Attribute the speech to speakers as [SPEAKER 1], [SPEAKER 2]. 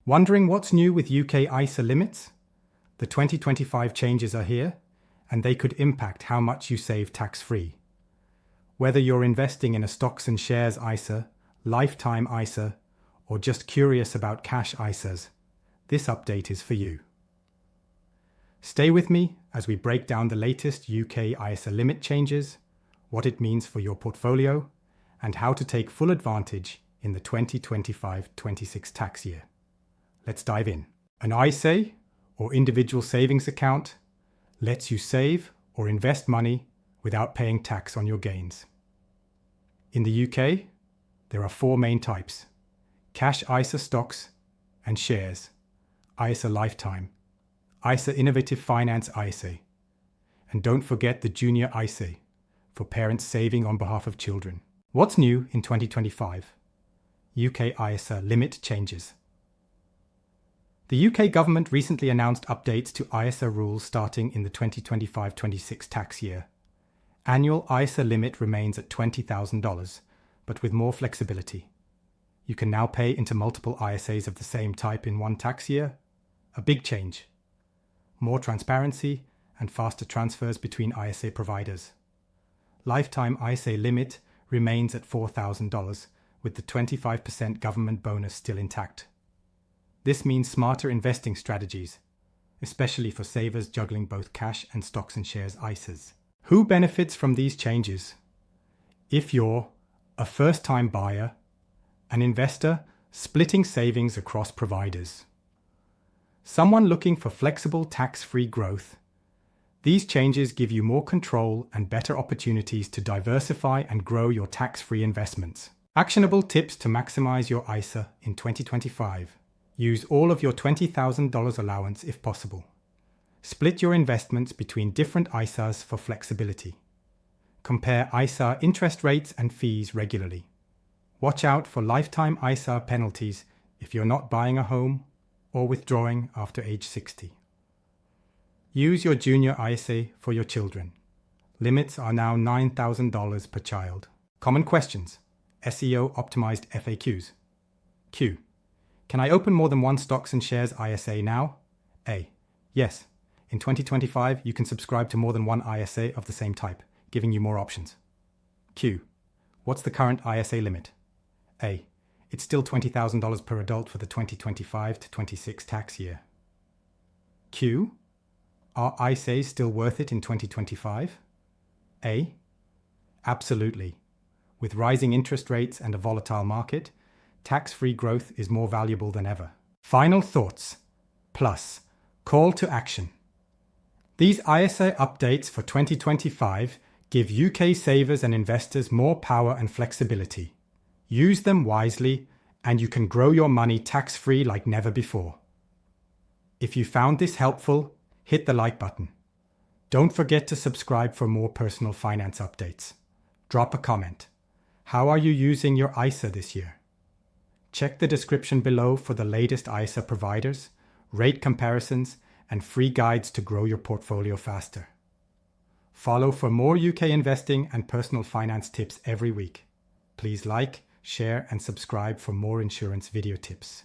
[SPEAKER 1] Wondering what's new with UK ISA limits? The 2025 changes are here, and they could impact how much you save tax-free. Whether you're investing in a stocks and shares ISA, lifetime ISA, or just curious about cash ISAs, this update is for you. Stay with me as we break down the latest UK ISA limit changes, what it means for your portfolio, and how to take full advantage in the 2025-26 tax year. Let's dive in. An ISA, or individual savings account, lets you save or invest money without paying tax on your gains. In the UK, there are four main types: cash ISA stocks and shares, ISA lifetime, ISA innovative finance ISA, and don't forget the junior ISA for parents saving on behalf of children. What's new in 2025? UK ISA limit changes. The UK government recently announced updates to ISA rules starting in the 2025-26 tax year. Annual ISA limit remains at $20,000, but with more flexibility. You can now pay into multiple ISAs of the same type in one tax year. A big change. More transparency and faster transfers between ISA providers. Lifetime ISA limit remains at $4,000, with the 25% government bonus still intact. This means smarter investing strategies, especially for savers juggling both cash and stocks and shares ISAs. Who benefits from these changes? If you're a first-time buyer, an investor splitting savings across providers, someone looking for flexible tax-free growth, these changes give you more control and better opportunities to diversify and grow your tax-free investments. Actionable tips to maximize your ISA in 2025. Use all of your $20,000 allowance if possible. Split your investments between different ISAs for flexibility. Compare ISA interest rates and fees regularly. Watch out for lifetime ISA penalties if you're not buying a home or withdrawing after age 60. Use your junior ISA for your children. Limits are now $9,000 per child. Common questions. SEO optimized FAQs. Q. Can I open more than one stocks and shares ISA now? A. Yes. In 2025, you can subscribe to more than one ISA of the same type, giving you more options. Q. What's the current ISA limit? A. It's still $20,000 per adult for the 2025-26 tax year. Q. Are ISAs still worth it in 2025? A. Absolutely. With rising interest rates and a volatile market, tax-free growth is more valuable than ever. Final thoughts. Plus, call to action. These ISA updates for 2025 give UK savers and investors more power and flexibility. Use them wisely, and you can grow your money tax-free like never before. If you found this helpful, hit the like button. Don't forget to subscribe for more personal finance updates. Drop a comment. How are you using your ISA this year? Check the description below for the latest ISA providers, rate comparisons, and free guides to grow your portfolio faster. Follow for more UK investing and personal finance tips every week. Please like, share, and subscribe for more insurance video tips.